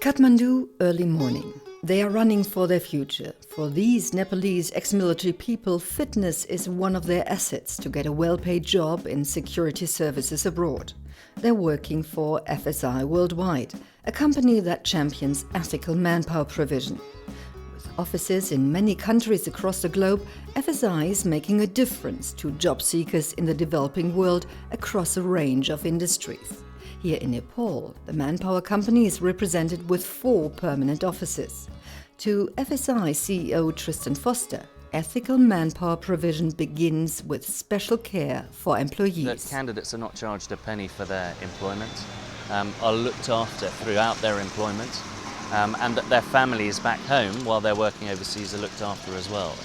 Kathmandu, early morning. They are running for their future. For these Nepalese ex-military people, fitness is one of their assets to get a well-paid job in security services abroad. They're working for FSI Worldwide, a company that champions ethical manpower provision. With offices in many countries across the globe, FSI is making a difference to job seekers in the developing world across a range of industries. Here in Nepal, the manpower company is represented with 4 permanent offices. To FSI CEO Tristan Foster, ethical manpower provision begins with special care for employees. That candidates are not charged a penny for their employment, are looked after throughout their employment, and that their families back home while they're working overseas are looked after as well.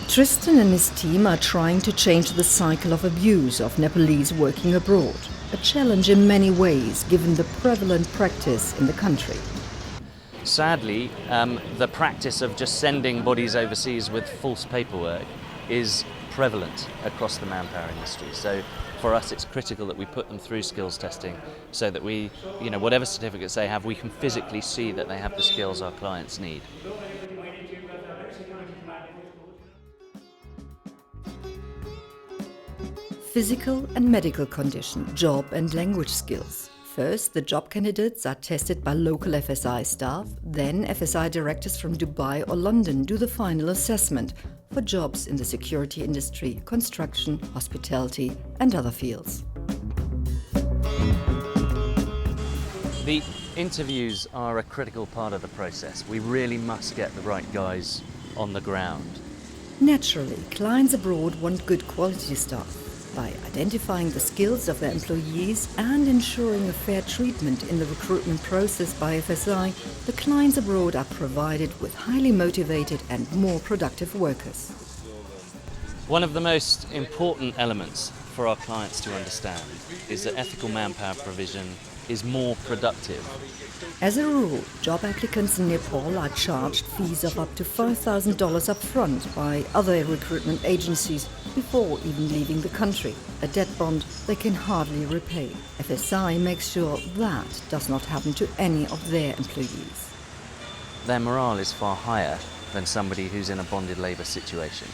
Tristan and his team are trying to change the cycle of abuse of Nepalese working abroad, a challenge in many ways given the prevalent practice in the country. Sadly, the practice of just sending bodies overseas with false paperwork is prevalent across the manpower industry. So for us, it's critical that we put them through skills testing so that we, whatever certificates they have, we can physically see that they have the skills our clients need. Physical and medical condition, job and language skills. First, the job candidates are tested by local FSI staff, then FSI directors from Dubai or London do the final assessment for jobs in the security industry, construction, hospitality and other fields. The interviews are a critical part of the process. We really must get the right guys on the ground. Naturally, clients abroad want good quality staff. By identifying the skills of their employees and ensuring a fair treatment in the recruitment process by FSI, the clients abroad are provided with highly motivated and more productive workers. One of the most important elements for our clients to understand is that ethical manpower provision is more productive. As a rule, job applicants in Nepal are charged fees of up to $5,000 up front by other recruitment agencies before even leaving the country, a debt bond they can hardly repay. FSI makes sure that does not happen to any of their employees. Their morale is far higher than somebody who's in a bonded labour situation.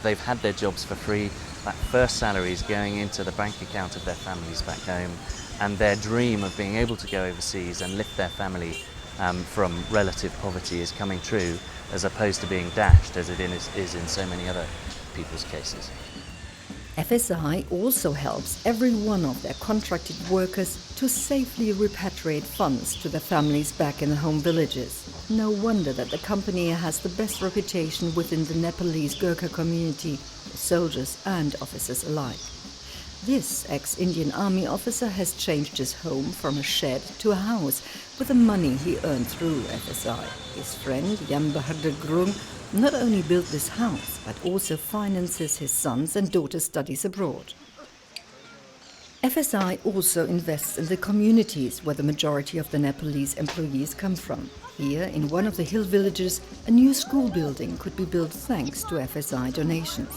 They've had their jobs for free, that first salary is going into the bank account of their families back home, and their dream of being able to go overseas and lift their family from relative poverty is coming true, as opposed to being dashed as it is in so many other people's cases. FSI also helps every one of their contracted workers to safely repatriate funds to their families back in the home villages. No wonder that the company has the best reputation within the Nepalese Gurkha community, soldiers and officers alike. This ex-Indian Army officer has changed his home from a shed to a house with the money he earned through FSI. His friend, Jan Bahadur Grung, not only built this house, but also finances his sons' and daughters' studies abroad. FSI also invests in the communities where the majority of the Nepalese employees come from. Here, in one of the hill villages, a new school building could be built thanks to FSI donations.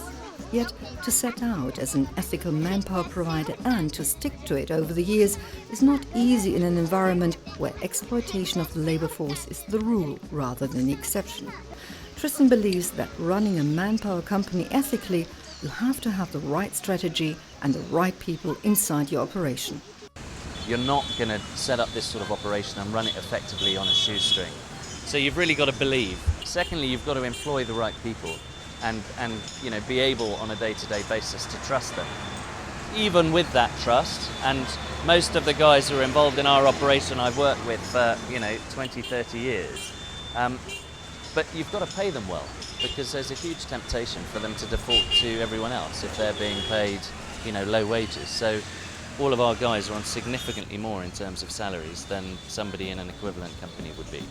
Yet, to set out as an ethical manpower provider and to stick to it over the years is not easy in an environment where exploitation of the labor force is the rule rather than the exception. Tristan believes that running a manpower company ethically, you have to have the right strategy and the right people inside your operation. You're not going to set up this sort of operation and run it effectively on a shoestring. So you've really got to believe. Secondly, you've got to employ the right people and be able on a day-to-day basis to trust them. Even with that trust, and most of the guys who are involved in our operation I've worked with for 20, 30 years, but you've got to pay them well, because there's a huge temptation for them to default to everyone else if they're being paid low wages. So all of our guys are on significantly more in terms of salaries than somebody in an equivalent company would be.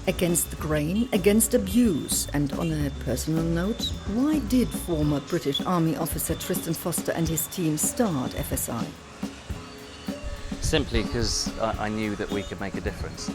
Against the grain, against abuse, and on a personal note, why did former British Army officer Tristan Foster and his team start FSI? Simply because I knew that we could make a difference.